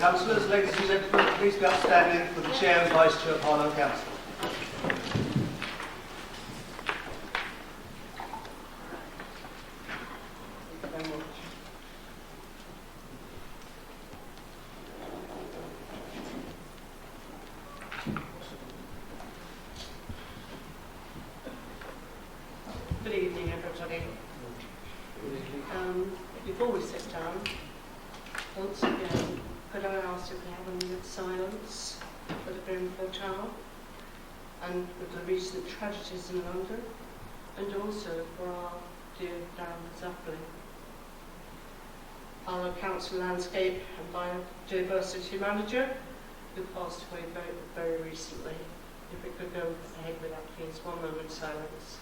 Councillors, ladies and gentlemen, please be upstanding for the Chair and Vice Chair of Harlow Council. Good evening, everybody. Before we sit down, once again, could I ask if we have a minute silence for the Grenfell Tower and with the recent tragedies in London, and also for our dear Darren Zappoli. Our Council Landscape and Biodiversity Manager, who passed away very, very recently. If we could go ahead with that, please. 1 moment silence.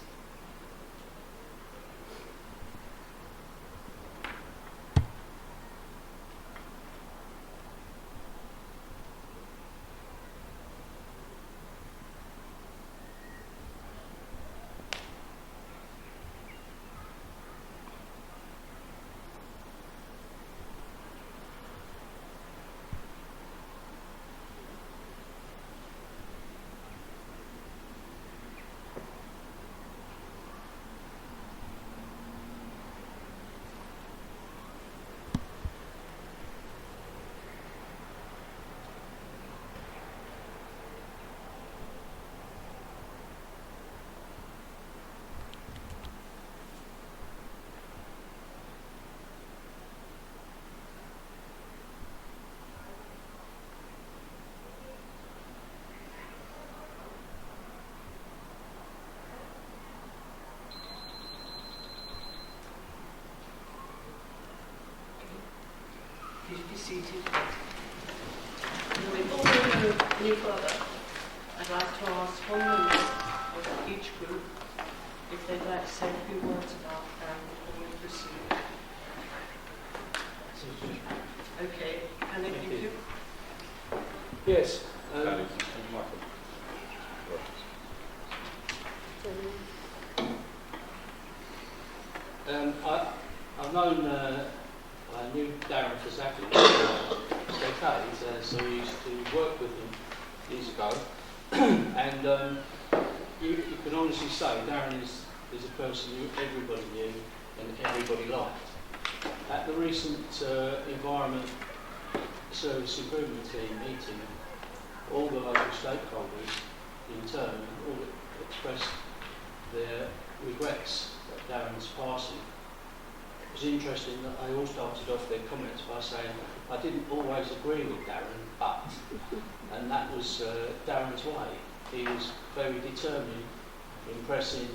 Please be seated. Before we move any further, I'd like to ask one member of each group if they'd like to say a few words about before we proceed. Okay, and if you do. Yes. I knew Darren for decades, so we used to work with him years ago. And you can honestly say Darren is a person who everybody knew and everybody liked. At the recent Environment Service Improvement Team meeting, all the local stakeholders in turn all expressed their regrets at Darren's passing. It was interesting that they all started off their comments by saying, I didn't always agree with Darren, but, and that was Darren's way. He was very determined in pressing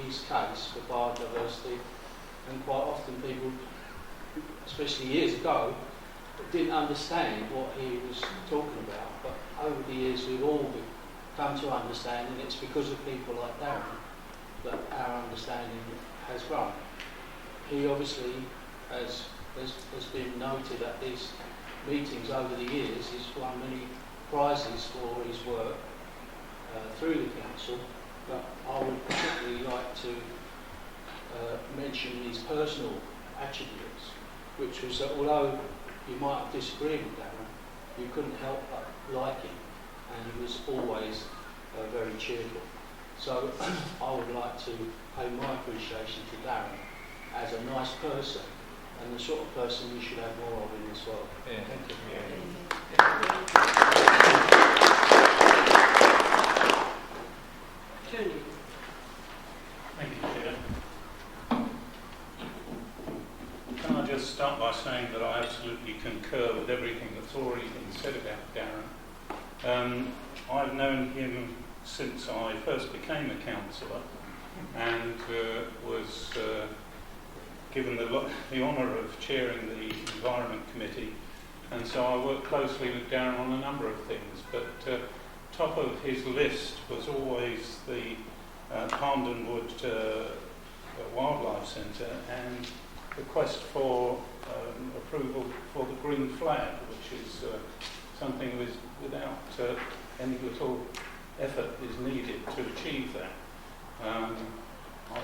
his case for biodiversity, and quite often people, especially years ago, didn't understand what he was talking about, but over the years we've all come to understand, and it's because of people like Darren that our understanding has grown. He obviously, as been noted at these meetings over the years, has won many prizes for his work through the council, but I would particularly like to mention his personal attributes, which was that although you might have disagreed with Darren, you couldn't help but like him, and he was always very cheerful. So I would like to pay my appreciation to Darren as a nice person, and the sort of person you should have more of in this world. Yeah. Thank you. Tony. Thank you, Chair. Can I just start by saying that I absolutely concur with everything that's already been said about Darren. I've known him since I first became a councillor, and was given the honour of chairing the Environment Committee, and so I worked closely with Darren on a number of things, but top of his list was always the Palmden Wood Wildlife Centre and the quest for approval for the green flag, which is something without any little effort is needed to achieve that. I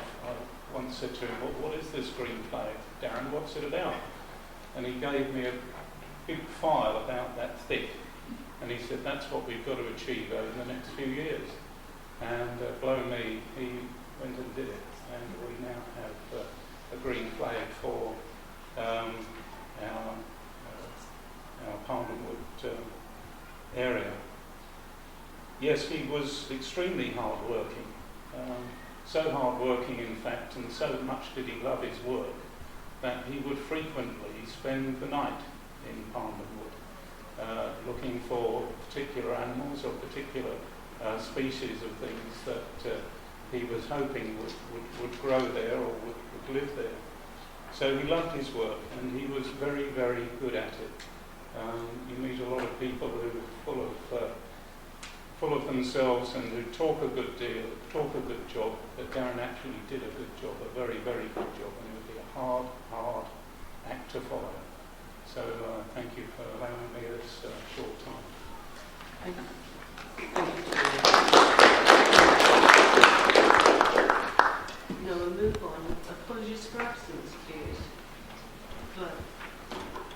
once said to him, what is this green flag, Darren, what's it about? And he gave me a big file about that thick. And he said, that's what we've got to achieve over the next few years. And blow me, he went and did it. And we now have a green flag for our Parliamentwood area. Yes, he was extremely hard-working. So hard-working, in fact, and so much did he love his work, that he would frequently spend the night in Parliamentwood, looking for particular animals or particular species of things that he was hoping would grow there or would live there. So he loved his work, and he was very, very good at it. You meet a lot of people who are full of themselves and who talk a good deal, talk a good job, but Darren actually did a good job, a very, very good job, and it would be a hard, hard act to follow. So thank you for allowing me this short time. Thank you. Now we'll move on. Apologies for absence, please. Clerk.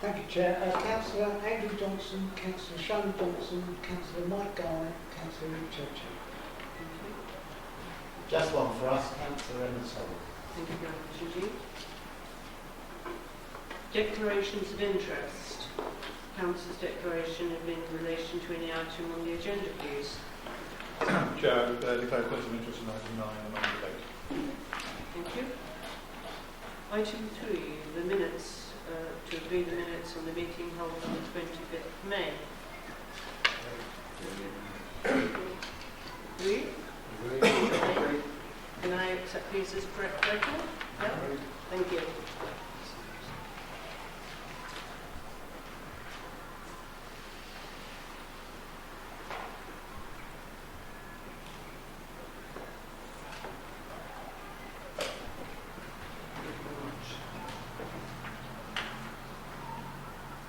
Thank you, Chair. Councillor Andrew Johnson, Councillor Shelley Johnson, Councillor Mike Guy, Councillor Rick Churchill. Thank you. Just one for us, Councillor Emerson. Thank you very much indeed. Declarations of interest. Councillor's declaration in relation to any item on the agenda, please. Chair, I declare a question of interest in item 9 and non-debate. Thank you. Item 3, the minutes, to agree the minutes on the meeting held on the 25th of May. Agree? Agree. Can I accept these as correct record? Yeah? Thank you.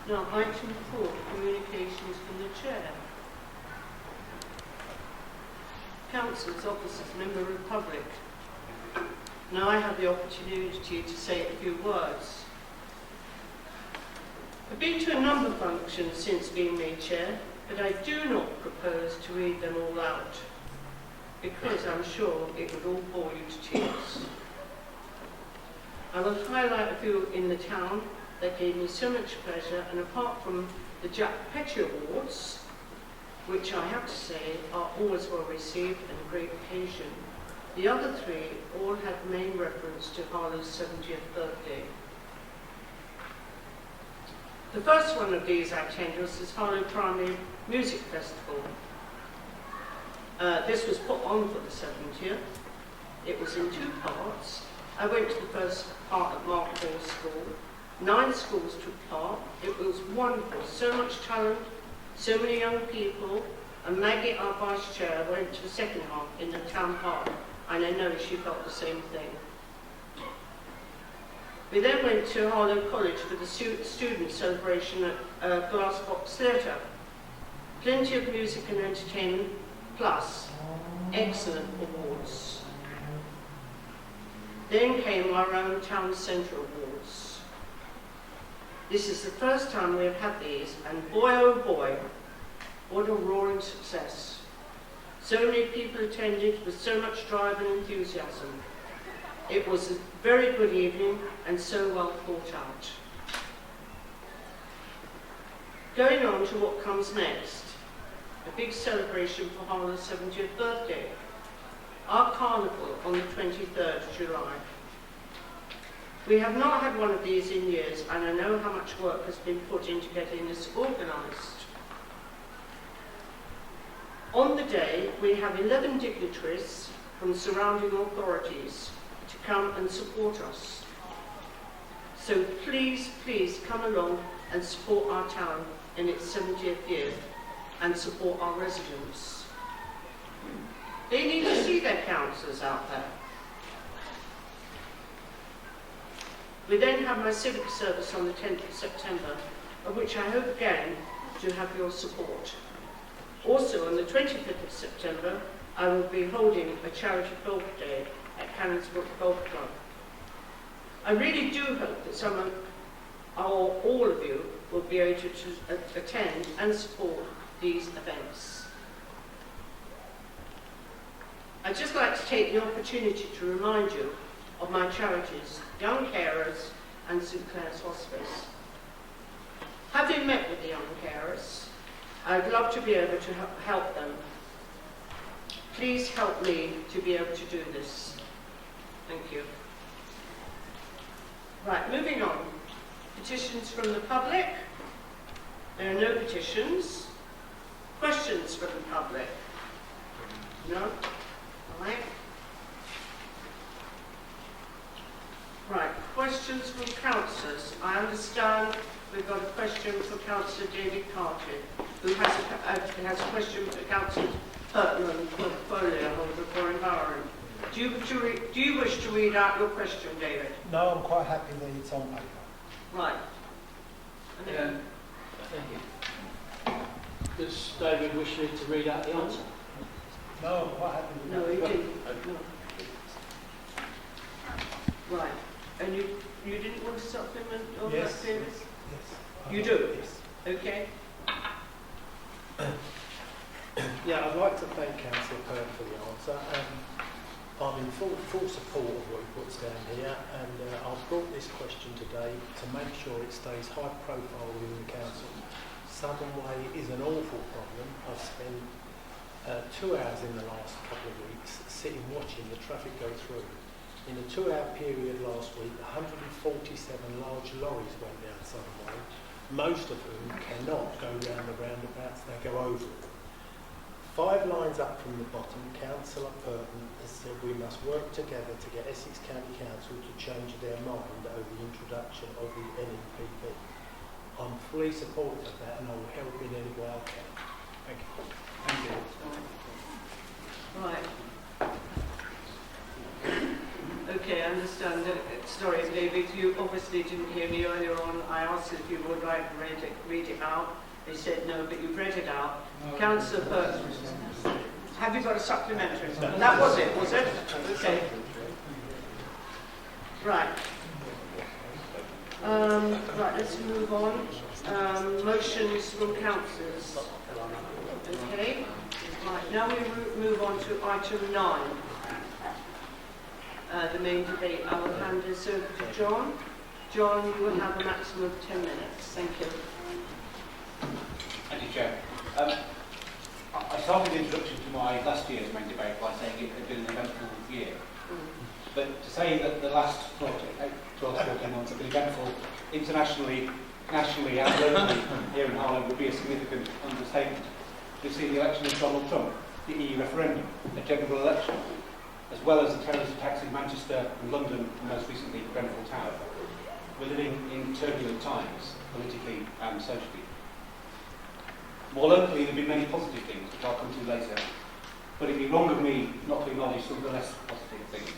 Now, item 4, communications from the Chair. Councillors, officers, member of the public. Now I have the opportunity to say a few words. I've been to a number of functions since being made Chair, but I do not propose to read them all out, because I'm sure it would all bore you to tears. I will highlight a few in the town that gave me so much pleasure, and apart from the Jack Petty Awards, which I have to say are always well received and a great occasion, the other 3 all had main reference to Harlow's 70th birthday. The first one of these I attended was the Harlow Primary Music Festival. This was put on for the 70th. It was in 2 parts. I went to the first part at Markville School. 9 schools took part. It was wonderful. So much talent, so many young people. And Maggie, our vice chair, went to the second half in the town park. And I know she felt the same thing. We then went to Harlow College for the student celebration at Glass Box Theatre. Plenty of music and entertainment, plus excellent awards. Then came our own Town Centre Awards. This is the first time we have had these, and boy oh boy, what a roaring success. So many people attended with so much drive and enthusiasm. It was a very good evening and so well thought out. Going on to what comes next, a big celebration for Harlow's 70th birthday. Our carnival on the 23rd of July. We have not had one of these in years, and I know how much work has been put into getting this organised. On the day, we have 11 dignitaries from surrounding authorities to come and support us. So please, please come along and support our town in its 70th year and support our residents. They need to see their councillors out there. We then have my civic service on the 10th of September, of which I hope again to have your support. Also on the 25th of September, I will be holding a charity golf day at Canonsbrook Golf Club. I really do hope that some of, or all of you, will be able to attend and support these events. I'd just like to take the opportunity to remind you of my charities, Young Carers and St Clair's Hospice. Having met with the young carers, I'd love to be able to help them. Please help me to be able to do this. Thank you. Right, moving on. Petitions from the public. There are no petitions. Questions from the public? No? Right. Right, questions from councillors. I understand we've got a question for Councillor David Carty, who has a question for Councillor Pertman, portfolio holder for environment. Do you wish to read out your question, David? No, I'm quite happy that it's on paper. Right. Thank you. Does David wish me to read out the answer? No, I'm quite happy with No, that. he didn't. No. Right. And you didn't want to supplement on Yes, that, David? yes. You do? Yes. Okay. Yeah, I'd like to thank Councillor Pern for the answer. I'm in full support of what he puts down here, and I've brought this question today to make sure it stays high profile within the council. Southern Way is an awful problem. I've spent 2 hours in the last couple of weeks sitting watching the traffic go through. In a 2-hour period last week, 147 large lorries went down Southern Way, most of whom cannot go round the roundabouts, they go over it. 5 lines up from the bottom, Councillor Burton has said we must work together to get Essex County Council to change their mind over the introduction of the NEPP. I'm fully supportive of that and I will help in any way I can. Thank you. Thank you. Right. Okay, I understand. Sorry, David, you obviously didn't hear me earlier on. I asked if you would like to read it out. They said no, but you've read it out. No. Councillor Burton, have you got a supplementary? No. That was it, was it? Okay. Right. Right, let's move on. Motions from councillors. Okay. Right, now we move on to item 9. The main debate. I will hand this over to John. John, you will have a maximum of 10 minutes. Thank you. Thank you, Chair. I started the introduction to my last year's main debate by saying it had been an eventful year. But to say that the last 12 to 14 months have been eventful internationally, nationally and locally here in Harlow would be a significant understatement. We've seen the election of Donald Trump, the EU referendum, a general election, as well as the terrorist attacks in Manchester and London, and most recently Grenfell Tower. We're living in turbulent times, politically and socially. More locally, there have been many positive things, which I'll come to later, but it'd be wrong of me not to acknowledge some of the less positive things.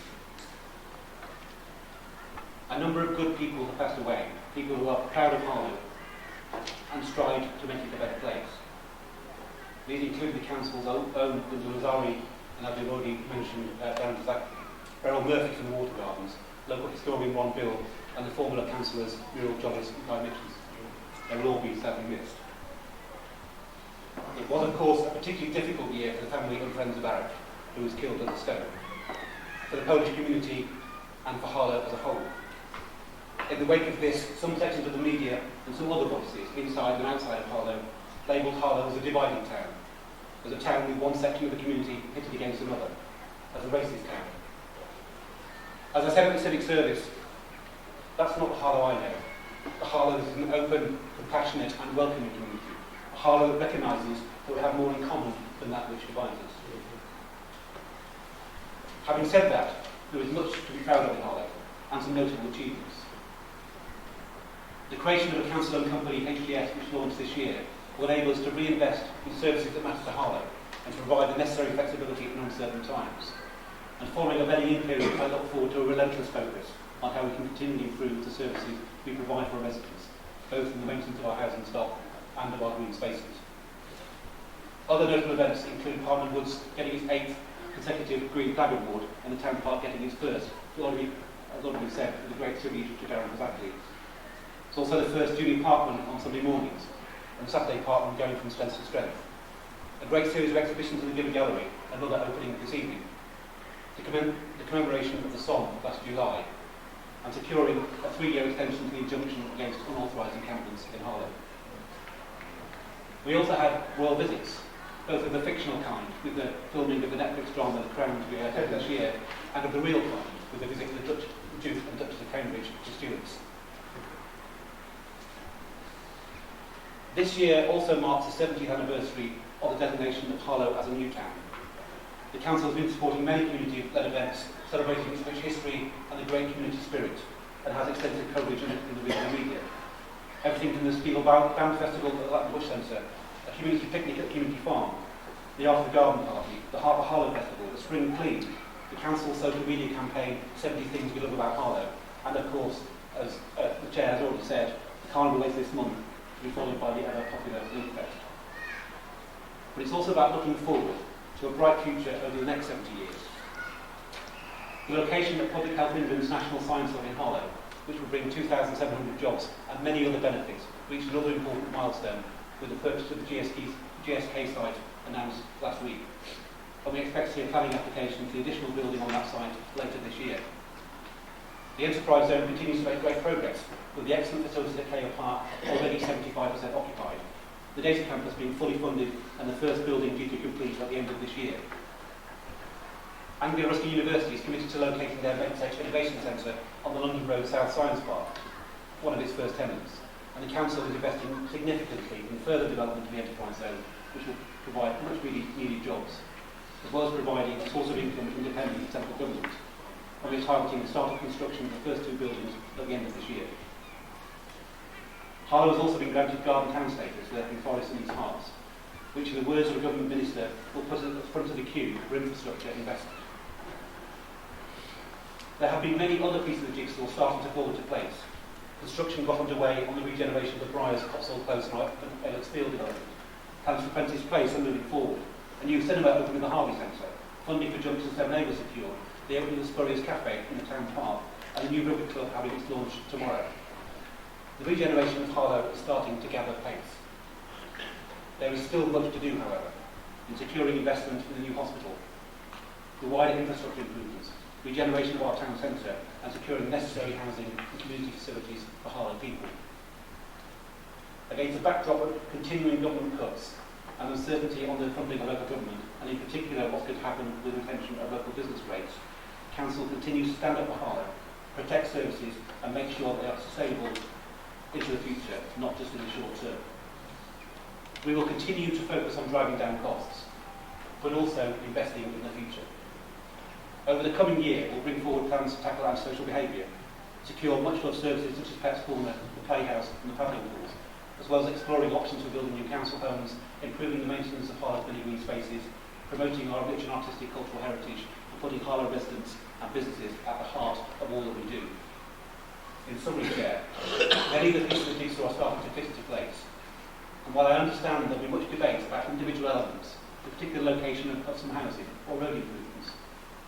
A number of good people have passed away, people who are proud of Harlow and strive to make it a better place. These include the council's own Linda Lazari, and as we've already mentioned, down to that Beryl Murphy from the Water Gardens, local historian Ron Bill, and the former councillors Muriel Jollis and Guy Mitchell. They will all be sadly missed. It was, of course, a particularly difficult year for the family and friends of Eric, who was killed at the Stone, for the Polish community and for Harlow as a whole. In the wake of this, some sections of the media and some other voices, inside and outside of Harlow, labelled Harlow as a dividing town, as a town with one section of the community pitted against another, as a racist town. As I said at the civic service, that's not the Harlow I know. The Harlow is an open, compassionate and welcoming community. A Harlow that recognises that we have more in common than that which divides us. Having said that, there is much to be proud of in Harlow, and some notable achievements. The creation of a council-owned company, HDS, which launched this year, will enable us to reinvest in services that matter to Harlow and to provide the necessary flexibility in uncertain times. And following a bedding-in period, I look forward to a relentless focus on how we can continually improve the services we provide for our residents, both in the maintenance of our housing stock and of our green spaces. Other notable events include Parliament Woods getting its 8th consecutive Green Flag Award and the Town Park getting its first, as already said, with a great tribute to Darren Kazakli. It's It's also the first junior parkrun on Sunday mornings, and Saturday parkrun going from strength to strength. A great series of exhibitions in the Gibbon Gallery, another opening this evening. The commemoration of the Somme last July, and securing a 3-year extension to the injunction against unauthorised encampments in Harlow. We also had royal visits, both of the fictional kind, with the filming of the Netflix drama The Crown to be aired this year, and of the real kind, with the visit of the Duke and Duchess of Cambridge to Stuarts. This year also marks the 70th anniversary of the designation of Harlow as a new town. The Council has been supporting many community-led events celebrating its rich history and the great community spirit, and has extensive coverage in the regional media. Everything from the Spiegel Band Festival at the Latin Bush Centre, a community picnic at the community farm, the Arthur Garden Party, the Harlow Festival, the Spring Clean, the Council's social media campaign, 70 Things We Love About Harlow, and of course, as the Chair has already said, the Carnival later this month, to be followed by the ever popular Link Fest. But it's also about looking forward to a bright future over the next 70 years. The location of Public Health England's National Science Hub in Harlow, which will bring 2,700 jobs and many other benefits, reached another important milestone with the purchase of the GSK site announced last week. And we expect to see a planning application for the additional building on that site later this year. The enterprise zone continues to make great progress, with the excellent facilities at Cahill Park already 75% occupied, the data campus being fully funded and the first building due to complete at the end of this year. Anglia Ruskin University is committed to locating their Medtech Innovation Centre on the London Road South Science Park, one of its first tenants, and the Council is investing significantly in further development of the enterprise zone, which will provide much needed jobs, as well as providing a source of income independent of central government. And we are targeting the start of construction of the first 2 buildings at the end of this year. Harlow has also been granted Garden Town status for their Forest and East Hearts, which, in the words of a government minister, will put us at the front of the queue for infrastructure investment. There have been many other pieces of the jigsaw starting to fall into place. Construction got underway on the regeneration of the Briars, Cotswold Close and Ellis Field development. Plans for Prentice Place are moving forward. A new cinema opened in the Harvey Centre. Funding for Junction 7A was secured. The opening of the Spurrier's Cafe in the town park, and the new rugby club having its launch tomorrow. The regeneration of Harlow is starting to gather pace. There is still much to do, however, in securing investment in the new hospital, the wider infrastructure improvements, regeneration of our town centre, and securing necessary housing and community facilities for Harlow people. Against a backdrop of continuing government cuts and uncertainty on the funding of local government, and in particular what could happen with retention of local business rates, Council continues to stand up for Harlow, protect services and make sure they are sustainable into the future, not just in the short term. We will continue to focus on driving down costs, but also investing in the future. Over the coming year, we'll bring forward plans to tackle antisocial behaviour, secure much-loved services such as Pets Corner, the Playhouse and the paddling pools, as well as exploring options for building new council homes, improving the maintenance of Harlow's many green spaces, promoting our rich and artistic cultural heritage, and putting Harlow residents and businesses at the heart of all that we do. In summary, Chair, many of the pieces of the jigsaw are starting to fit into place. And while I understand there will be much debate about individual elements, the particular location of some housing or road improvements,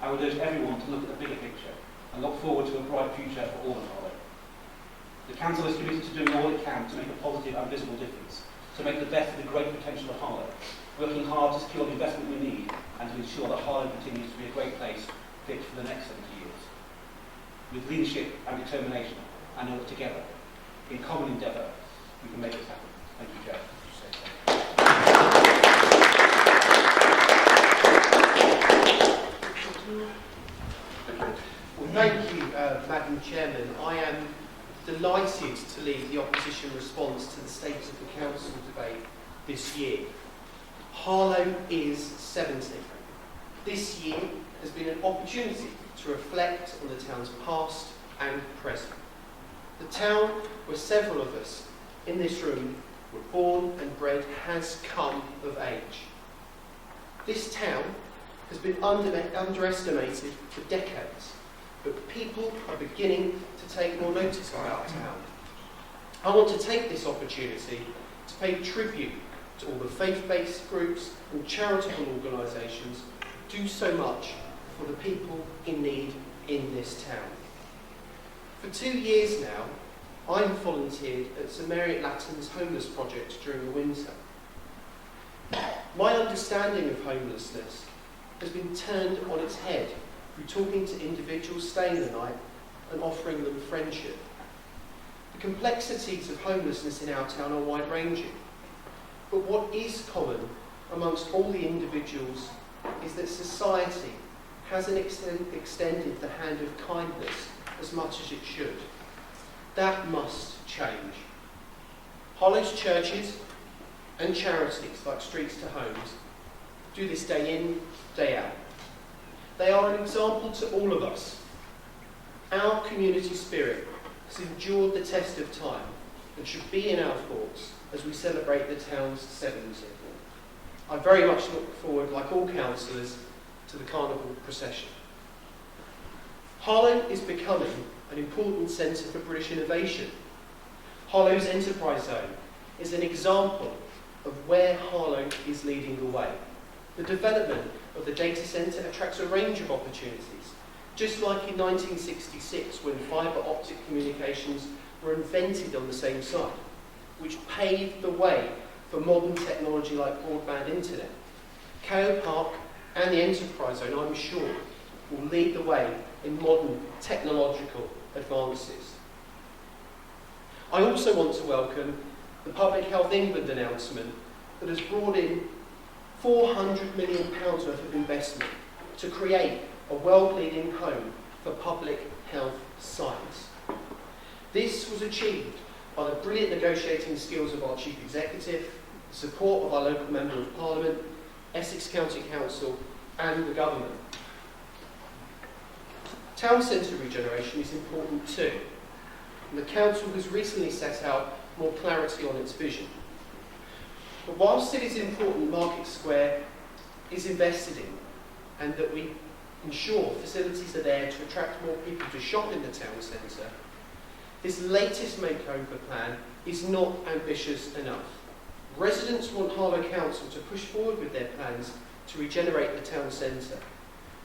I would urge everyone to look at the bigger picture and look forward to a bright future for all of Harlow. The Council is committed to doing all it can to make a positive and visible difference, to make the best of the great potential of Harlow, working hard to secure the investment we need and to ensure that Harlow continues to be a great place fit for the next 70 years. With leadership and determination, I know that together, in common endeavour, we can make this happen. Thank you, Chair. Well, thank you, Madam Chairman. I am delighted to lead the opposition response to the State of the Council debate this year. Harlow is 70. This year has been an opportunity to reflect on the town's past and present. The town where several of us in this room were born and bred has come of age. This town has been underestimated for decades, but people are beginning to take more notice of our town. I want to take this opportunity to pay tribute to all the faith-based groups and charitable organisations who do so much for the people in need in this town. For 2 years now, I have volunteered at St Mary at Latton's homeless project during the winter. My understanding of homelessness has been turned on its head through talking to individuals staying the night and offering them friendship. The complexities of homelessness in our town are wide-ranging, but what is common amongst all the individuals is that society hasn't extended the hand of kindness as much as it should. That must change. Harlow's churches and charities like Streets to Homes do this day in, day out. They are an example to all of us. Our community spirit has endured the test of time and should be in our thoughts as we celebrate the town's 70th. I very much look forward, like all councillors, to the carnival procession. Harlow is becoming an important centre for British innovation. Harlow's enterprise zone is an example of where Harlow is leading the way. The development of the data centre attracts a range of opportunities, just like in 1966 when fibre optic communications were invented on the same site, which paved the way for modern technology like broadband internet. Kao Park and the enterprise zone, I'm sure, will lead the way in modern technological advances. I also want to welcome the Public Health England announcement that has brought in £400 million worth of investment to create a world-leading home for public health science. This was achieved by the brilliant negotiating skills of our Chief Executive, the support of our local Member of Parliament, Essex County Council and the Government. Town centre regeneration is important too, and the Council has recently set out more clarity on its vision. But whilst it is important Market Square is invested in and that we ensure facilities are there to attract more people to shop in the town centre, this latest makeover plan is not ambitious enough. Residents want Harlow Council to push forward with their plans to regenerate the town centre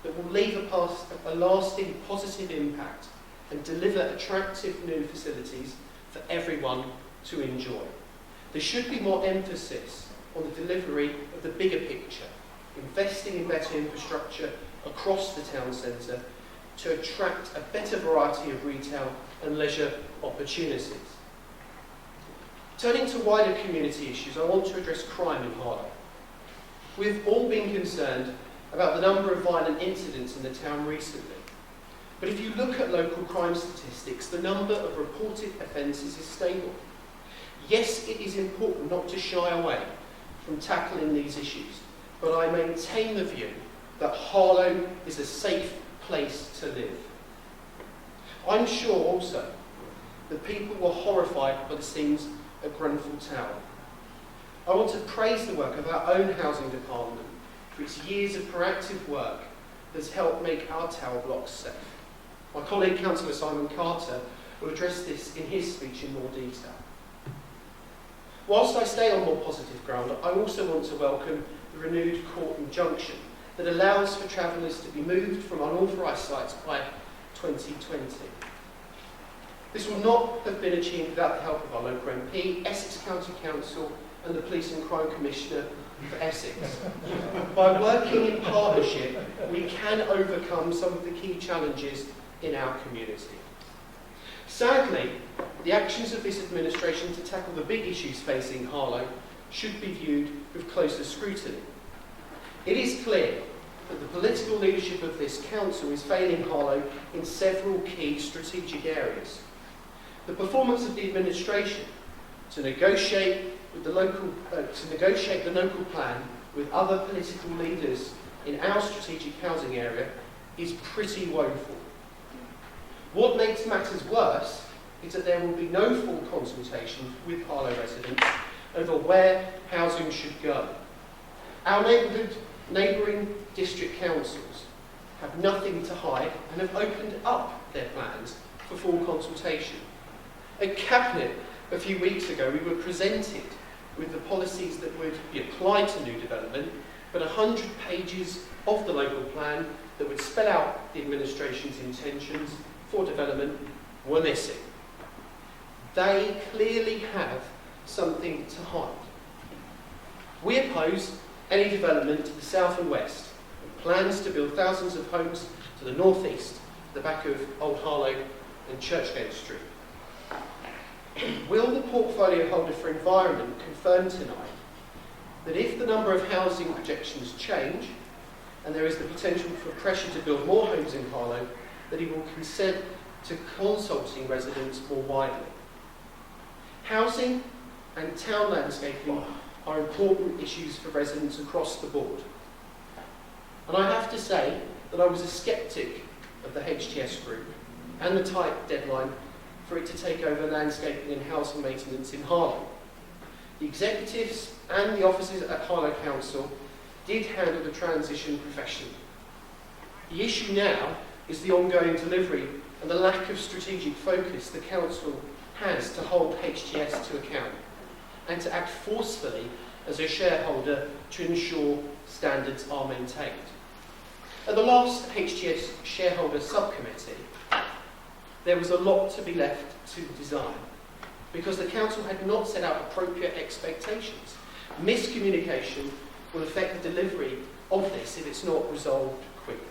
that will leave a lasting positive impact and deliver attractive new facilities for everyone to enjoy. There should be more emphasis on the delivery of the bigger picture, investing in better infrastructure across the town centre to attract a better variety of retail and leisure opportunities. Turning to wider community issues, I want to address crime in Harlow. We've all been concerned about the number of violent incidents in the town recently. But if you look at local crime statistics, the number of reported offences is stable. Yes, it is important not to shy away from tackling these issues, but I maintain the view that Harlow is a safe place to live. I'm sure also that people were horrified by the scenes at Grenfell Tower. I want to praise the work of our own housing department for its years of proactive work that's helped make our tower blocks safe. My colleague Councillor Simon Carter will address this in his speech in more detail. Whilst I stay on more positive ground, I also want to welcome the renewed court injunction that allows for travellers to be moved from unauthorised sites by 2020. This will not have been achieved without the help of our local MP, Essex County Council and the Police and Crime Commissioner for Essex. By working in partnership, we can overcome some of the key challenges in our community. Sadly, the actions of this administration to tackle the big issues facing Harlow should be viewed with closer scrutiny. It is clear that the political leadership of this council is failing Harlow in several key strategic areas. The performance of the administration to negotiate the local plan with other political leaders in our strategic housing area is pretty woeful. What makes matters worse is that there will be no full consultation with Harlow residents over where housing should go. Our neighbouring district councils have nothing to hide and have opened up their plans for full consultation. At Cabinet a few weeks ago, we were presented with the policies that would be applied to new development, but 100 pages of the local plan that would spell out the administration's intentions for development were missing. They clearly have something to hide. We oppose any development to the south and west, with plans to build thousands of homes to the northeast, the back of Old Harlow and Churchgate Street. Will the portfolio holder for environment confirm tonight that if the number of housing projections change and there is the potential for pressure to build more homes in Harlow, that he will consent to consulting residents more widely? Housing and town landscaping are important issues for residents across the board. And I have to say that I was a sceptic of the HTS group and the tight deadline for it to take over landscaping and housing maintenance in Harlow. The executives and the officers at Harlow Council did handle the transition professionally. The issue now is the ongoing delivery and the lack of strategic focus the Council has to hold HTS to account and to act forcefully as a shareholder to ensure standards are maintained. At the last HTS shareholder subcommittee, there was a lot to be left to design because the Council had not set out appropriate expectations. Miscommunication will affect the delivery of this if it's not resolved quickly.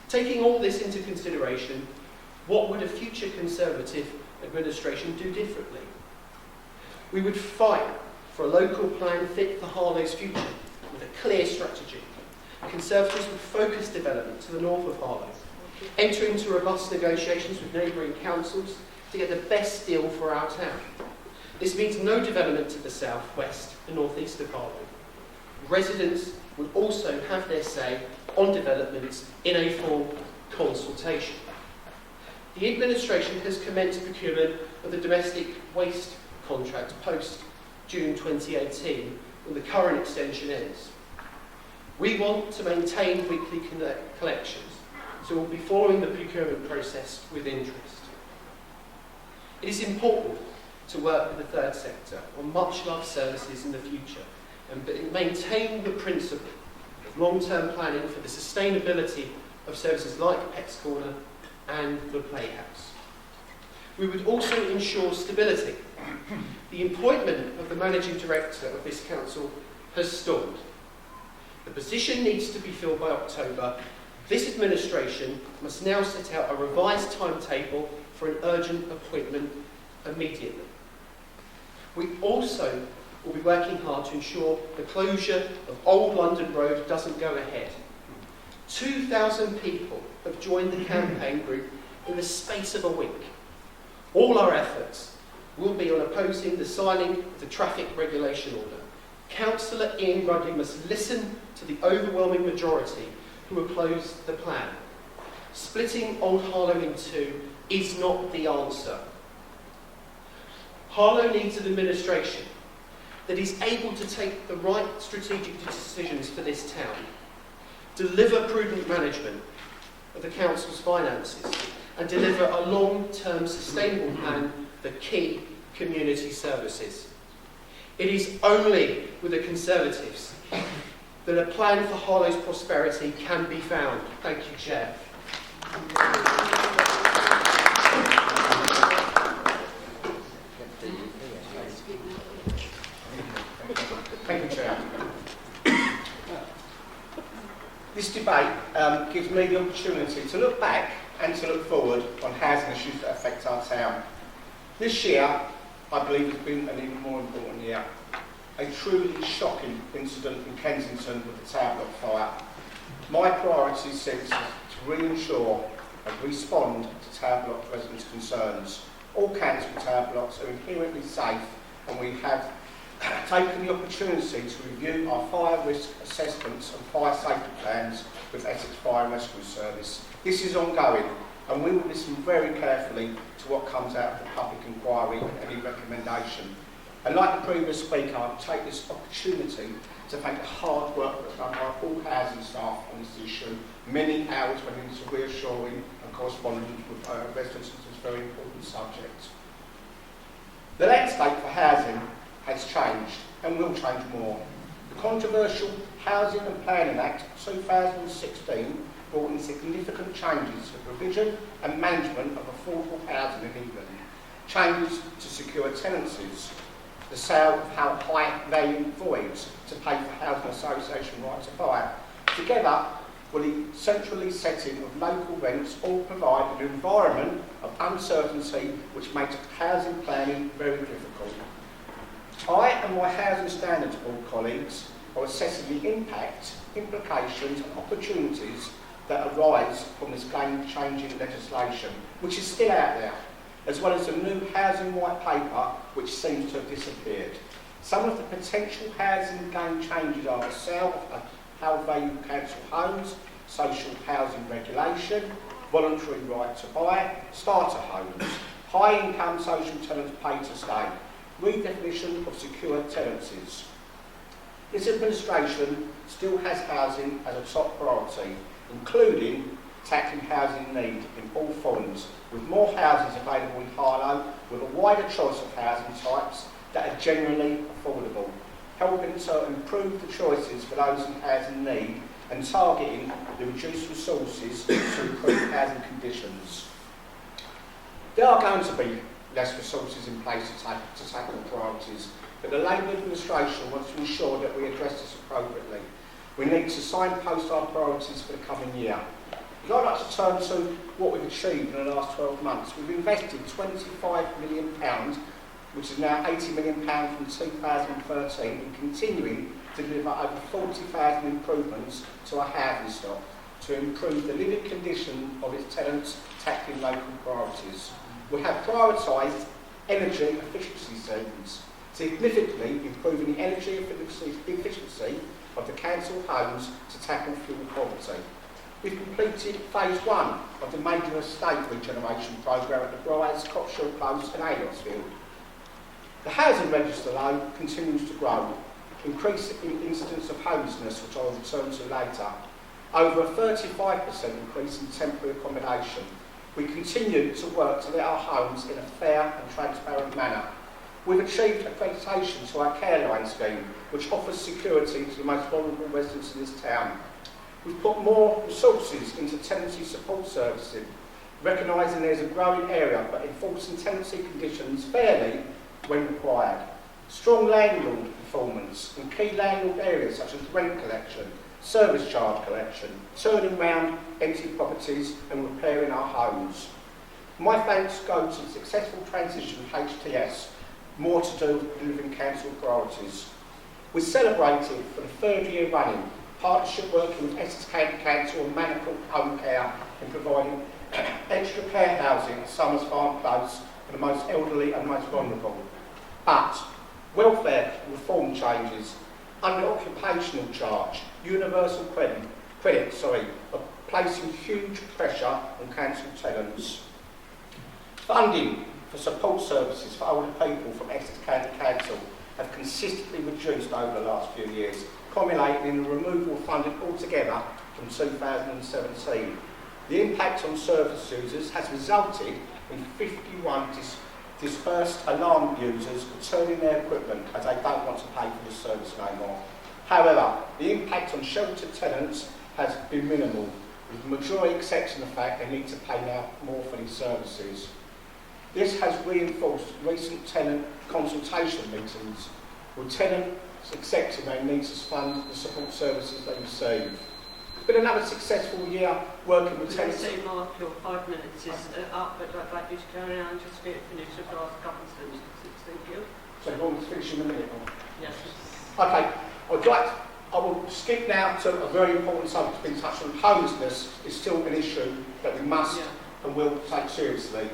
Taking all this into consideration, what would a future Conservative administration do differently? We would fight for a local plan fit for Harlow's future with a clear strategy. Conservatives would focus development to the north of Harlow, enter into robust negotiations with neighbouring councils to get the best deal for our town. This means no development to the south, west and northeast of Harlow. Residents would also have their say on developments in a full consultation. The administration has commenced procurement of the domestic waste contract post-June 2018 when the current extension ends. We want to maintain weekly collections, so we'll be following the procurement process with interest. It is important to work with the third sector on much-loved services in the future and maintain the principle of long-term planning for the sustainability of services like Pets Corner and the Playhouse. We would also ensure stability. The appointment of the managing director of this council has stalled. The position needs to be filled by October. This administration must now set out a revised timetable for an urgent appointment immediately. We also will be working hard to ensure the closure of Old London Road doesn't go ahead. 2,000 people have joined the campaign group in the space of a week. All our efforts will be on opposing the signing of the traffic regulation order. Councillor Ian Rudley must listen to the overwhelming majority who oppose the plan. Splitting Old Harlow in two is not the answer. Harlow needs an administration that is able to take the right strategic decisions for this town, deliver prudent management of the council's finances, and deliver a long-term sustainable plan for key community services. It is only with the Conservatives that a plan for Harlow's prosperity can be found. Thank you, Chair. Thank you, Chair. This debate gives me the opportunity to look back and to look forward on housing issues that affect our town. This year, I believe, has been an even more important year. A truly shocking incident in Kensington with the tower block fire. My priority since is to reinsure and respond to tower block residents' concerns. All council tower blocks are inherently safe, and we have taken the opportunity to review our fire risk assessments and fire safety plans with Essex Fire and Rescue Service. This is ongoing, and we will listen very carefully to what comes out of the public inquiry and any recommendation. And like the previous speaker, I take this opportunity to thank the hard work that's done by all housing staff on this issue. Many hours went into reassuring and corresponding with residents on this very important subject. The landscape for housing has changed and will change more. The controversial Housing and Planning Act 2016 brought in significant changes to the provision and management of affordable housing in England. changes to secure tenancies, the sale of high value voids to pay for housing association right to buy, together with the centrally setting of local rents, all provide an environment of uncertainty which makes housing planning very difficult. I and my Housing Standards Board colleagues are assessing the impact, implications and opportunities that arise from this game-changing legislation, which is still out there, as well as the new housing white paper, which seems to have disappeared. Some of the potential housing game changes are the sale of how value council homes, social housing regulation, voluntary right to buy, starter homes, high income social tenants pay to stay, redefinition of secure tenancies. This administration still has housing as a top priority, including tackling housing need in all forms, with more houses available in Harlow, with a wider choice of housing types that are generally affordable, helping to improve the choices for those in housing need and targeting the reduced resources to improve housing conditions. There are going to be less resources in place to tackle the priorities, but the Labour administration wants to ensure that we address this appropriately. We need to signpost our priorities for the coming year. I'd like to turn to what we've achieved in the last 12 months. We've invested £25 million, which is now £80 million from 2013, in continuing to deliver over 40,000 improvements to our housing stock to improve the living condition of its tenants, tackling local priorities. We have prioritised energy efficiency savings, significantly improving the energy efficiency of the council homes to tackle fuel poverty. We've completed phase 1 of the major estate regeneration programme at the Briars, Cotshill Close and Aylesfield. The housing register, though, continues to grow, increasing incidence of homelessness, which I'll return to later, over a 35% increase in temporary accommodation. We continue to work to let our homes in a fair and transparent manner. We've achieved accreditation to our care line scheme, which offers security to the most vulnerable residents in this town. We've put more resources into tenancy support services, recognising there's a growing area, but enforcing tenancy conditions fairly when required. Strong landlord performance in key landlord areas such as rent collection, service charge collection, turning round empty properties and repairing our homes. My thanks go to the successful transition of HTS, more to do with delivering council priorities. We celebrated for the third year running partnership working with Essex County Council and Manical Home Care in providing extra care housing at Summers Farm Close for the most elderly and most vulnerable. But welfare reform changes, under occupational charge, universal credit, are placing huge pressure on council tenants. Funding for support services for older people from Essex County Council have consistently reduced over the last few years, culminating in the removal of funding altogether from 2017. The impact on service users has resulted in 51 dispersed alarm users returning their equipment as they don't want to pay for the service no more. However, the impact on sheltered tenants has been minimal, with the majority accepting the fact they need to pay now more for these services. This has reinforced recent tenant consultation meetings, with tenants accepting they need to fund the support services they receive. It's been another successful year working with tenants. I see, Mark, your 5 minutes is up, but I'd like you to carry on just to finish the last couple of sentences. Thank you. So you want me to finish in a minute? Or? Yes. Okay, I will skip now to a very important subject that's been touched on. Homelessness is still an issue that we must and will take seriously.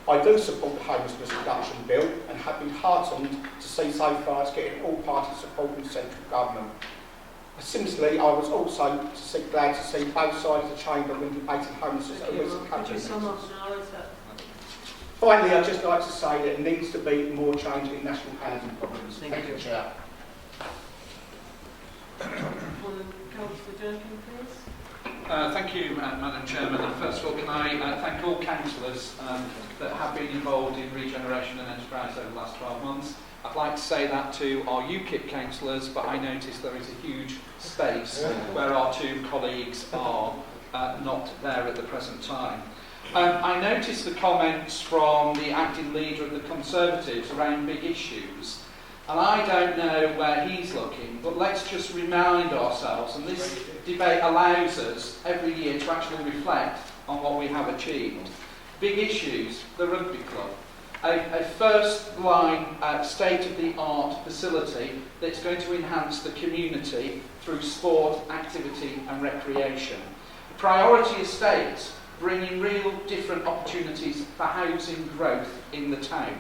I do support the homelessness reduction bill and have been heartened to see so far it's getting all party support in central government. Similarly, I was also glad to see both sides of the chamber when debating homelessness at a recent cabinet meeting. Finally, I'd just like to say that it needs to be more change in national housing problems. Thank you, Chair. Councillor Durkin, please. Thank you, Madam Chairman. And first of all, can I thank all councillors that have been involved in regeneration and enterprise over the last 12 months. I'd like to say that to our UKIP councillors, but I notice there is a huge space where our two colleagues are not there at the present time. I noticed the comments from the acting leader of the Conservatives around big issues, and I don't know where he's looking, but let's just remind ourselves, and this debate allows us every year to actually reflect on what we have achieved. Big issues, the rugby club. A first-line state-of-the-art facility that's going to enhance the community through sport, activity and recreation. Priority estates, bringing real different opportunities for housing growth in the town.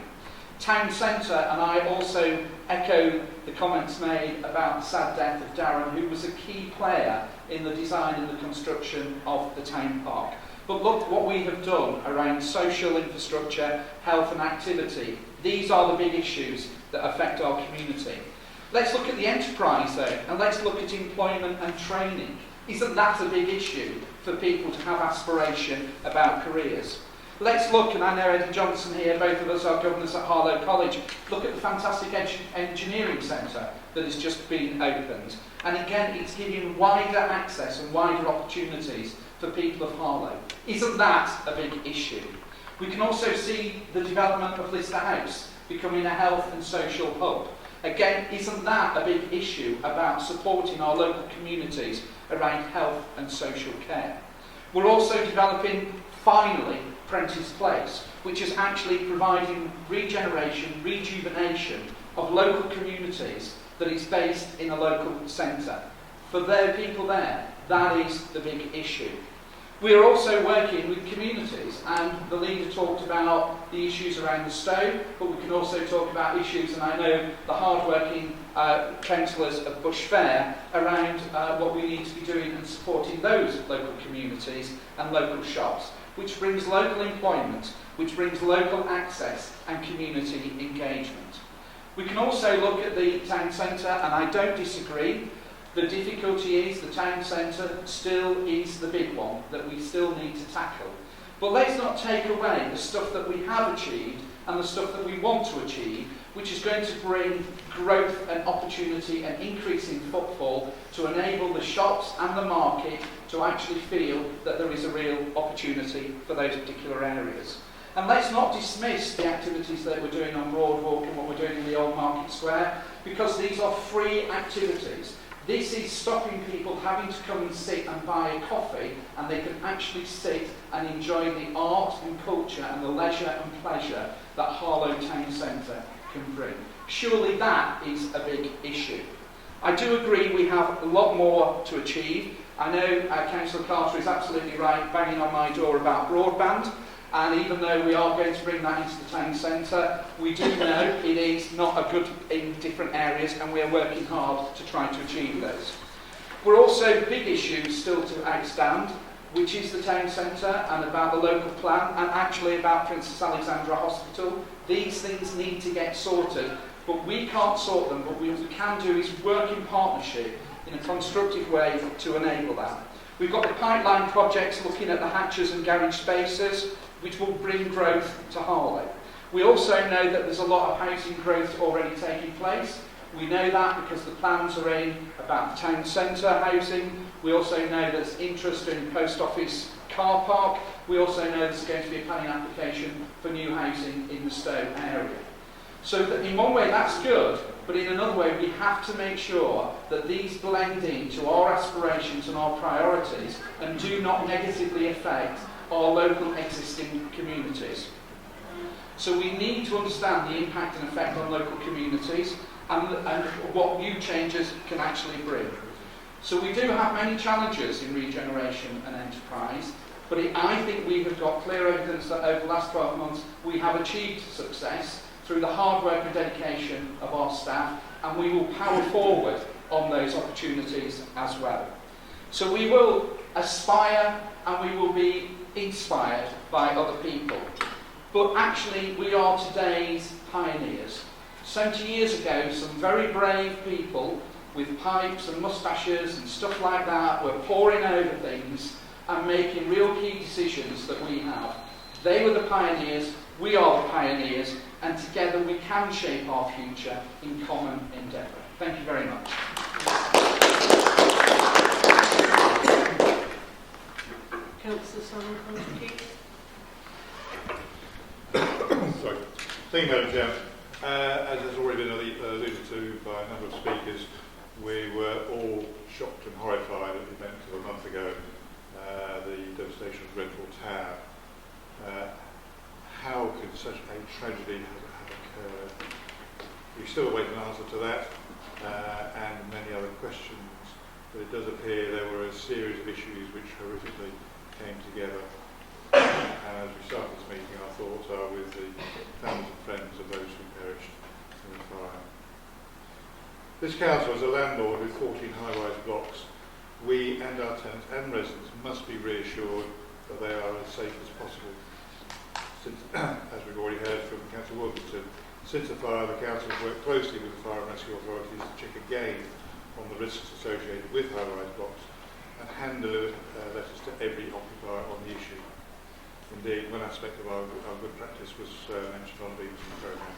Town centre, and I also echo the comments made about the sad death of Darren, who was a key player in the design and the construction of the town park. But look what we have done around social infrastructure, health and activity. These are the big issues that affect our community. Let's look at the enterprise though, and let's look at employment and training. Isn't that a big issue for people to have aspiration about careers? Let's look, and I know Eddie Johnson here, both of us are governors at Harlow College, look at the fantastic engineering centre that has just been opened. And again, it's giving wider access and wider opportunities for people of Harlow. Isn't that a big issue? We can also see the development of Lister House becoming a health and social hub. Again, isn't that a big issue about supporting our local communities around health and social care? We're also developing, finally, Prentice Place, which is actually providing regeneration, rejuvenation of local communities that is based in a local centre. For their people there, that is the big issue. We are also working with communities, and the leader talked about the issues around the Stowe, but we can also talk about issues, and I know the hard-working councillors of Bush Fair, around what we need to be doing and supporting those local communities and local shops, which brings local employment, which brings local access and community engagement. We can also look at the town centre, and I don't disagree. The difficulty is the town centre still is the big one that we still need to tackle. But let's not take away the stuff that we have achieved and the stuff that we want to achieve, which is going to bring growth and opportunity and increase in footfall to enable the shops and the market to actually feel that there is a real opportunity for those particular areas. And let's not dismiss the activities that we're doing on Broadwalk and what we're doing in the Old Market Square, because these are free activities. This is stopping people having to come and sit and buy a coffee, and they can actually sit and enjoy the art and culture and the leisure and pleasure that Harlow Town Centre can bring. Surely that is a big issue. I do agree we have a lot more to achieve. I know Councillor Carter is absolutely right, banging on my door about broadband. And even though we are going to bring that into the town centre, we do know it is not a good in different areas, and we are working hard to try to achieve those. We're also big issues still to outstand, which is the town centre and about the local plan, and actually about Princess Alexandra Hospital. These things need to get sorted, but we can't sort them. But what we can do is work in partnership in a constructive way to enable that. We've got the pipeline projects looking at the hatches and garage spaces, which will bring growth to Harlow. We also know that there's a lot of housing growth already taking place. We know that because the plans are in about the town centre housing. We also know there's interest in post office car park. We also know there's going to be a planning application for new housing in the Stowe area. So that in one way that's good, but in another way we have to make sure that these blend into our aspirations and our priorities and do not negatively affect our local existing communities. So we need to understand the impact and effect on local communities and what new changes can actually bring. So we do have many challenges in regeneration and enterprise, but I think we have got clear evidence that over the last 12 months we have achieved success through the hard work and dedication of our staff, and we will power forward on those opportunities as well. So we will aspire and we will be inspired by other people. But actually we are today's pioneers. 70 years ago, some very brave people with pipes and moustaches and stuff like that were poring over things and making real key decisions that we have. They were the pioneers, we are the pioneers, and together we can shape our future in common endeavour. Thank you very much. Councillor Simon, please. Thank you, Madam Chairman. As has already been alluded to by a number of speakers, we were all shocked and horrified at the event of a month ago, the devastation of Grenfell Tower. How could such a tragedy have occurred? We still await an answer to that and many other questions, but it does appear there were a series of issues which horrifically came together. And as we start this meeting, our thoughts are with the families and friends of those who perished in the fire. This council, as a landlord with 14 high-rise blocks, we and our tenants and residents must be reassured that they are as safe as possible. Since, as we've already heard from Councillor Wilkinson, since the fire, the council has worked closely with the fire and rescue authorities to check again on the risks associated with high-rise blocks and hand-delivered letters to every occupier on the issue. Indeed, one aspect of our good practice was mentioned on the BBC programme.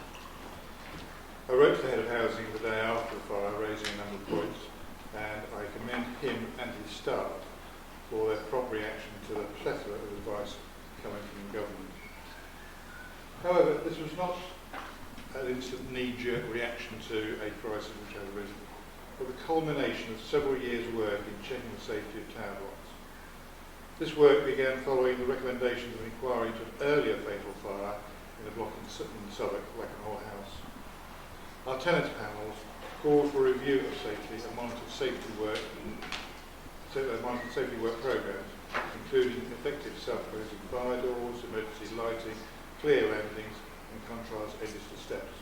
I wrote to the head of housing the day after the fire, raising a number of points, and I commend him and his staff for their prompt reaction to the plethora of advice coming from the government. However, this was not an instant knee-jerk reaction to a crisis which had arisen, but the culmination of several years' work in checking the safety of tower blocks. This work began following the recommendations of an inquiry into an earlier fatal fire in a block in Southwark, Wackenhall House. Our tenants panels called for a review of safety and monitored safety work programmes, including effective self-closing fire doors, emergency lighting, clear landings and contrast edges to steps.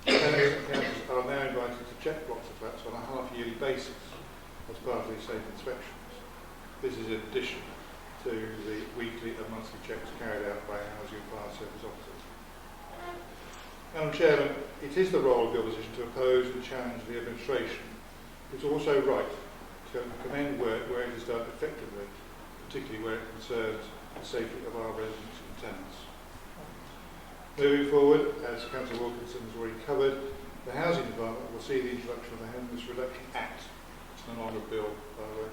Tenants and councils are now invited to check blocks of flats on a half-yearly basis as part of these safe inspections. This is in addition to the weekly and monthly checks carried out by housing and fire service officers. Madam Chairman, it is the role of the opposition to oppose and challenge the administration. It's also right to commend work where it is done effectively, particularly where it concerns the safety of our residents and tenants. Moving forward, as Councillor Wilkinson has already covered, the Housing Department will see the introduction of the Homeless Reduction Act. It's no longer a bill, by the way.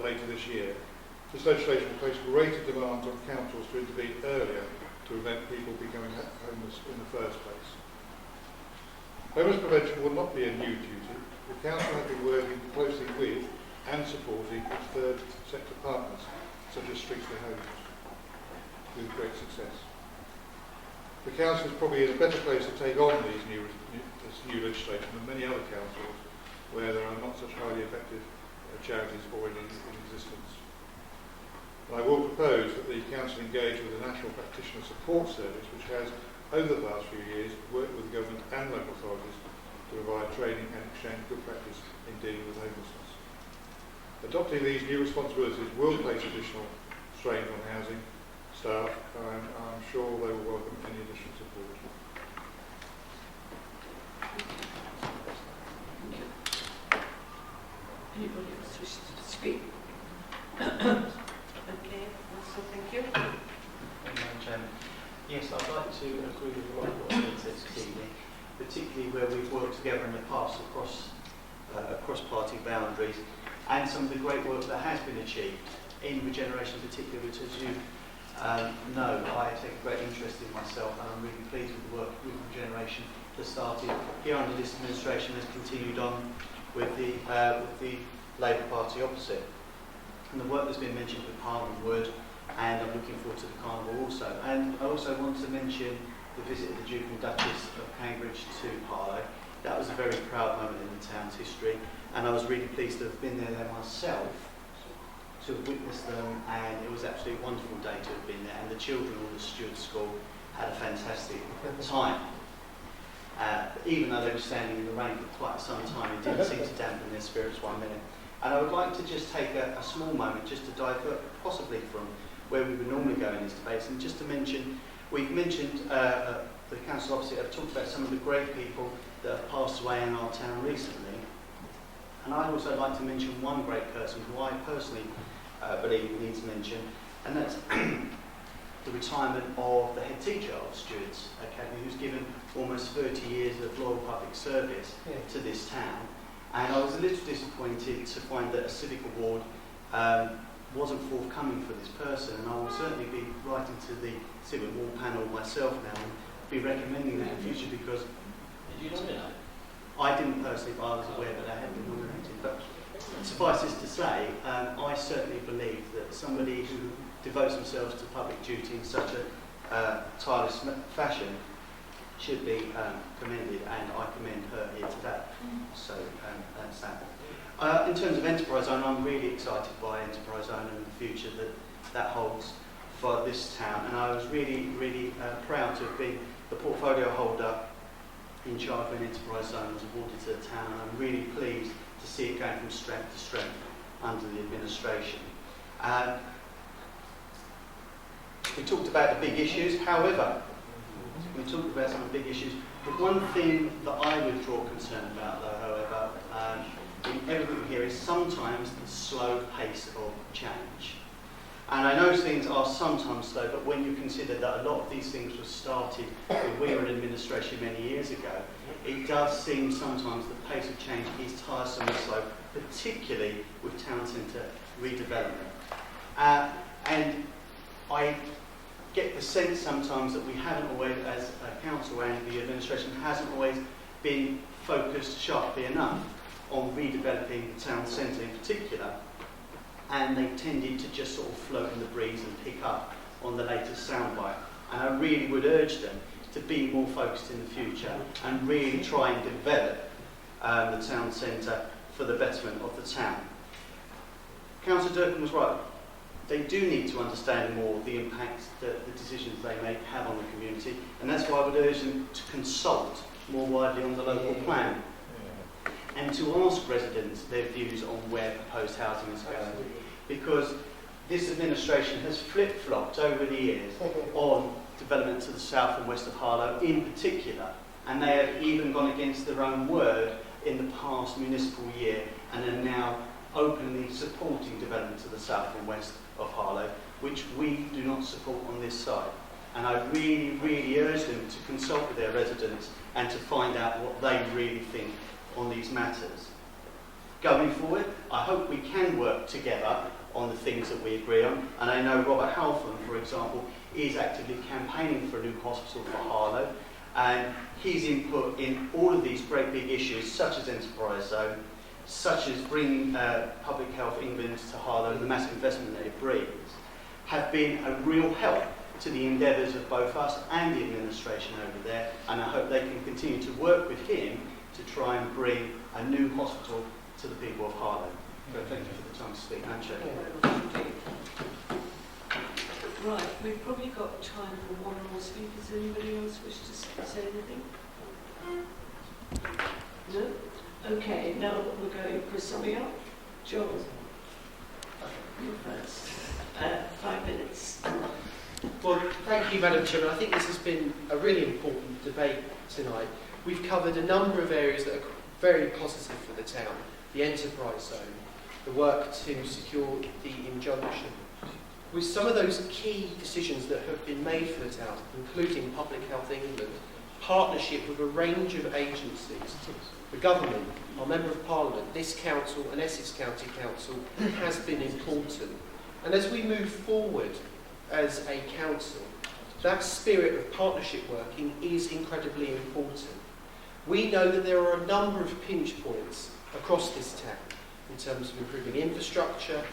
Later this year. This legislation will place greater demands on councils to intervene earlier to prevent people becoming homeless in the first place. Homeless prevention will not be a new duty. The council has been working closely with and supporting its third sector partners, such as Streets for Homes, with great success. The council is probably in a better place to take on this new legislation than many other councils where there are not such highly effective charities already in existence. I will propose that the Council engage with the National Practitioner Support Service, which has, over the past few years, worked with the government and local authorities to provide training and exchange good practice in dealing with homelessness. Adopting these new responsibilities will place additional strain on housing staff, and I'm sure they will welcome any additional support. Anybody else wishes to speak? Okay, so thank you. Thank you, Madam Chairman. Yes, I'd like to agree with what Robert said this evening, particularly where we've worked together in the past across party boundaries, and some of the great work that has been achieved in regeneration, particularly, which, as you know, I take a great interest in myself, and I'm really pleased with the work with regeneration that started here under this administration has continued on with the Labour Party opposite. And the work that's been mentioned with Parliament Wood, and I'm looking forward to the Carnival also. And I also want to mention the visit of the Duke and Duchess of Cambridge to Harlow. That was a very proud moment in the town's history, and I was really pleased to have been there myself, to have witnessed them, and it was absolutely a wonderful day to have been there, and the children of the Stewart School had a fantastic time. Even though they were standing in the rain for quite some time, it didn't seem to dampen their spirits 1 minute. And I would like to just take a small moment just to divert possibly from where we would normally go in these debates, and just to mention, we've mentioned the council opposite have talked about some of the great people that have passed away in our town recently. And I'd also like to mention one great person who I personally believe we need to mention, and that's the retirement of the head teacher of Stewart's Academy, who's given almost 30 years of loyal public service to this town. And I was a little disappointed to find that a civic award wasn't forthcoming for this person, and I will certainly be writing to the civic award panel myself now and be recommending that in future because Did you nominate? I didn't personally, but I was aware that they had been nominated. But suffice this to say, I certainly believe that somebody who devotes themselves to public duty in such a tireless fashion should be commended, and I commend her here today. So that's that. In terms of Enterprise Zone, I'm really excited by Enterprise Zone and the future that holds for this town, and I was really proud to have been the portfolio holder in charge when Enterprise Zone was awarded to the town, and I'm really pleased to see it going from strength to strength under the administration. We talked about the big issues, however, we talked about some of the big issues. The one thing that I would draw concern about, though, however, in everything here is sometimes the slow pace of change. And I know things are sometimes slow, but when you consider that a lot of these things were started when we were in administration many years ago, it does seem sometimes the pace of change is tiresomely slow, particularly with town centre redevelopment. And I get the sense sometimes that we haven't always, as a council and the administration, hasn't always been focused sharply enough on redeveloping the town centre in particular, and they tended to just sort of float in the breeze and pick up on the latest soundbite. And I really would urge them to be more focused in the future and really try and develop the town centre for the betterment of the town. Councillor Durkin was right. They do need to understand more the impact that the decisions they make have on the community, and that's why I would urge them to consult more widely on the local plan and to ask residents their views on where proposed housing is going, because this administration has flip-flopped over the years on development to the south and west of Harlow in particular, and they have even gone against their own word in the past municipal year and are now openly supporting development to the south and west of Harlow, which we do not support on this side. And I really urge them to consult with their residents and to find out what they really think on these matters. Going forward, I hope we can work together on the things that we agree on, and I know Robert Halfon, for example, is actively campaigning for a new hospital for Harlow, and his input in all of these great big issues, such as Enterprise Zone, such as bringing Public Health England to Harlow and the massive investment that it brings, have been a real help to the endeavours of both us and the administration over there, and I hope they can continue to work with him to try and bring a new hospital to the people of Harlow. So thank you for the time to speak. Madam Chair. Right, we've probably got time for one more speaker. Does anybody else wish to say anything? No? Okay, now we're going for something else. John, you first. 5 minutes. Well, thank you, Madam Chairman. I think this has been a really important debate tonight. We've covered a number of areas that are very positive for the town. The Enterprise Zone, the work to secure the injunction. With some of those key decisions that have been made for the town, including Public Health England, partnership with a range of agencies, the government, our Member of Parliament, this council and Essex County Council has been important. And as we move forward as a council, that spirit of partnership working is incredibly important. We know that there are a number of pinch points across this town in terms of improving infrastructure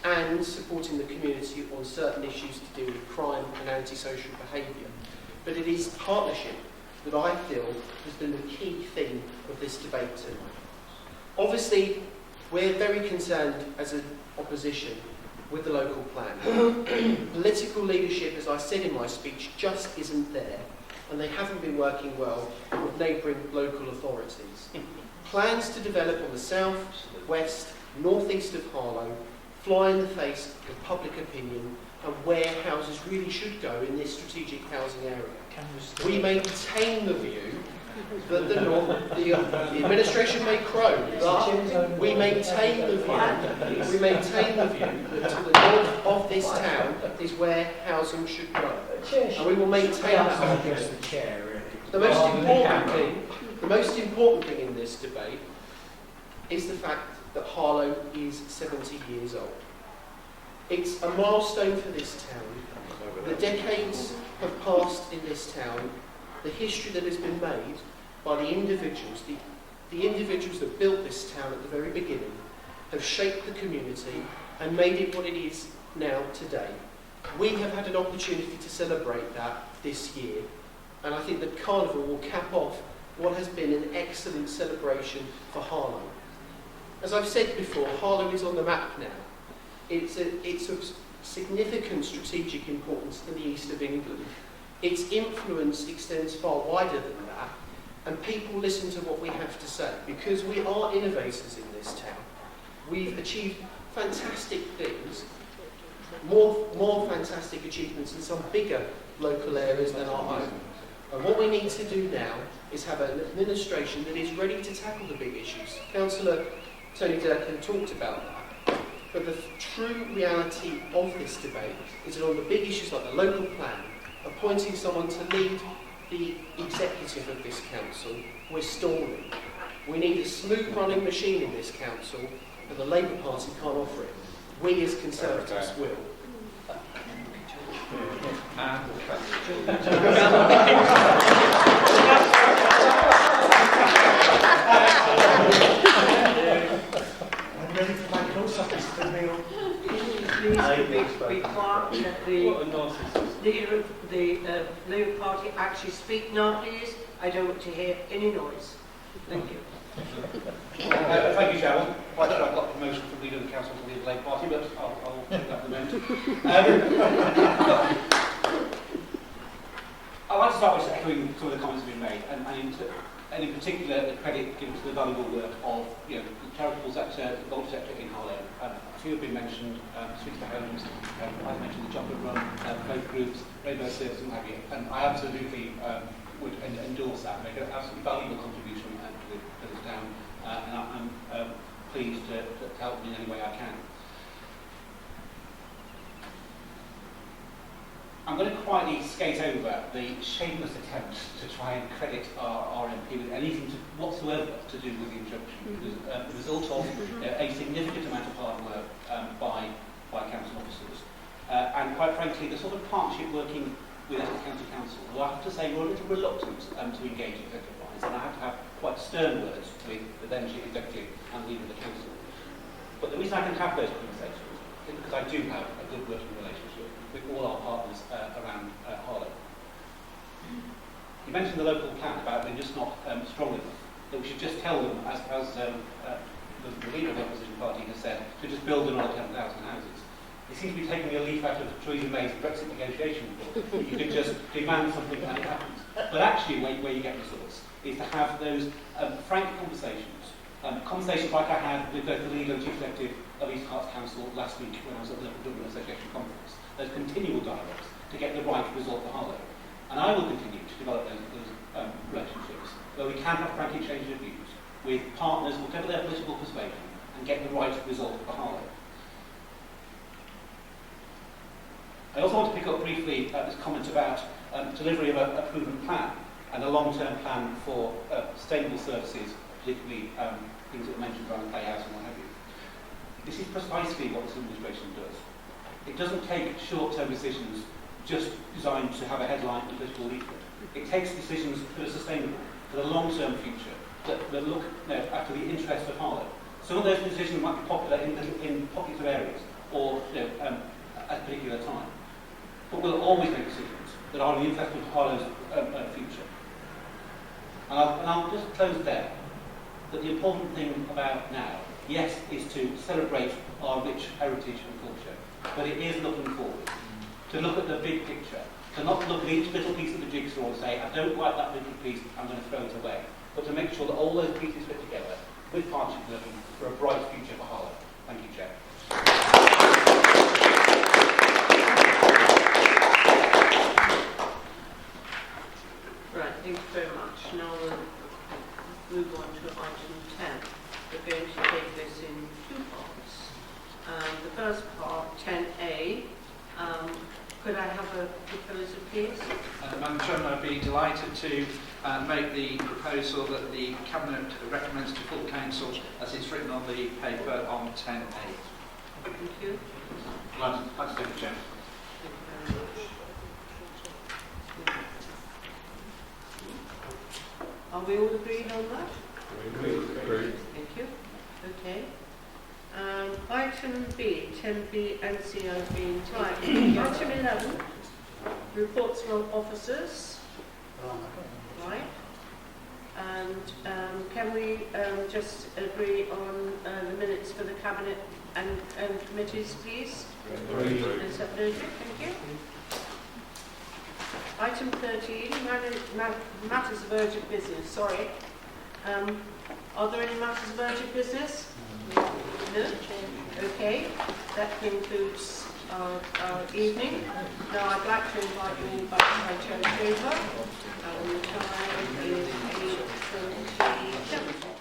and supporting the community on certain issues to do with crime and antisocial behaviour. But it is partnership that I feel has been the key theme of this debate tonight. Obviously, we're very concerned as an opposition with the local plan. Political leadership, as I said in my speech, just isn't there, and they haven't been working well with neighbouring local authorities. Plans to develop on the south, west, northeast of Harlow fly in the face of public opinion and where houses really should go in this strategic housing area. We maintain the view that the administration may crow, but we maintain the view that to the north of this town is where housing should go. And we will maintain that. The most important thing in this debate is the fact that Harlow is 70 years old. It's a milestone for this town. The decades have passed in this town, the history that has been made by the individuals, the individuals that built this town at the very beginning, have shaped the community and made it what it is now today. We have had an opportunity to celebrate that this year, and I think that Carnival will cap off what has been an excellent celebration for Harlow. As I've said before, Harlow is on the map now. It's of significant strategic importance in the east of England. Its influence extends far wider than that, and people listen to what we have to say because we are innovators in this town. We've achieved fantastic things, more fantastic achievements in some bigger local areas than our own. And what we need to do now is have an administration that is ready to tackle the big issues. Councillor Tony Durkin talked about that. But the true reality of this debate is that on the big issues like the local plan, appointing someone to lead the executive of this council, we're stalling. We need a smooth running machine in this council, and the Labour Party can't offer it. We as Conservatives will. I'm ready to make all something to the meal. Please be quiet and let the Labour Party actually speak now, please. I don't want to hear any noise. Thank you. Thank you, Chairman. Quite sure I've got the motion from leader of the council to lead the Labour Party, but I'll take that in a moment. I'd like to start by echoing some of the comments that have been made, and in particular, the credit given to the valuable work of the charitable sector, the golf sector in Harlow. A few have been mentioned, Streets for Homes, I've mentioned the Chocolate Run, both groups, Rainbow Service and what have you, and I absolutely would endorse that, make an absolutely valuable contribution to this town, and I'm pleased to help in any way I can. I'm going to quietly skate over the shameless attempt to try and credit our MP with anything whatsoever to do with the injunction. It was the result of a significant amount of hard work by council officers. And quite frankly, the sort of partnership working with Essex County Council, who I have to say were a little reluctant to engage executive-wise, and I have to have quite stern words with the then chief executive and leader of the council. But the reason I can have those conversations is because I do have a good working relationship with all our partners around Harlow. You mentioned the local plan about being just not strong enough, that we should just tell them, as the leader of the opposition party has said, to just build another 10,000 houses. It seems to be taking a leaf out of Theresa May's Brexit negotiation report. You can just demand something and it happens. But actually, where you get results is to have those frank conversations. Conversations like I had with both the leader and chief executive of East Herts Council last week when I was at the Local Government Association conference. Those continual dialogues to get the right result for Harlow. And I will continue to develop those relationships where we can have frank exchange of views with partners, whatever their political persuasion, and get the right result for Harlow. I also want to pick up briefly this comment about delivery of a proven plan and a long-term plan for sustainable services, particularly things that were mentioned around the playhouse and what have you. This is precisely what this administration does. It doesn't take short-term decisions just designed to have a headline and political leaflet. It takes decisions that are sustainable, for the long-term future, that look after the interests of Harlow. Some of those decisions might be popular in pockets of areas or at a particular time. But we'll always make decisions that are in the interest of Harlow's future. And I'll just close there. That the important thing about now, yes, is to celebrate our rich heritage and culture, but it is looking forward. To look at the big picture, to not look at each little piece of the jigsaw and say, I don't like that little piece, I'm going to throw it away. But to make sure that all those pieces fit together with partnership working for a bright future for Harlow. Thank you, Chair. Right, thank you very much. Now we'll move on to item 10. We're going to take this in two parts. The first part, 10A, could I have a proposal, please? Madam Chairman, I'd be delighted to make the proposal that the Cabinet recommends to full Council as it's written on the paper on 10A. Thank you. Thanks, Chair. Thank you very much. Are we all agreed on that? Agreed. Thank you. Okay. Item B, 10B and COB. Right, item 11, reports from officers. Right. And can we just agree on the minutes for the Cabinet and committees, please? Is that okay? Thank you. Item 13, matters of urgent business. Sorry. Are there any matters of urgent business? No? Okay. That concludes our evening. Now I'd like to invite you all back to my church chamber. And the time is 8:27.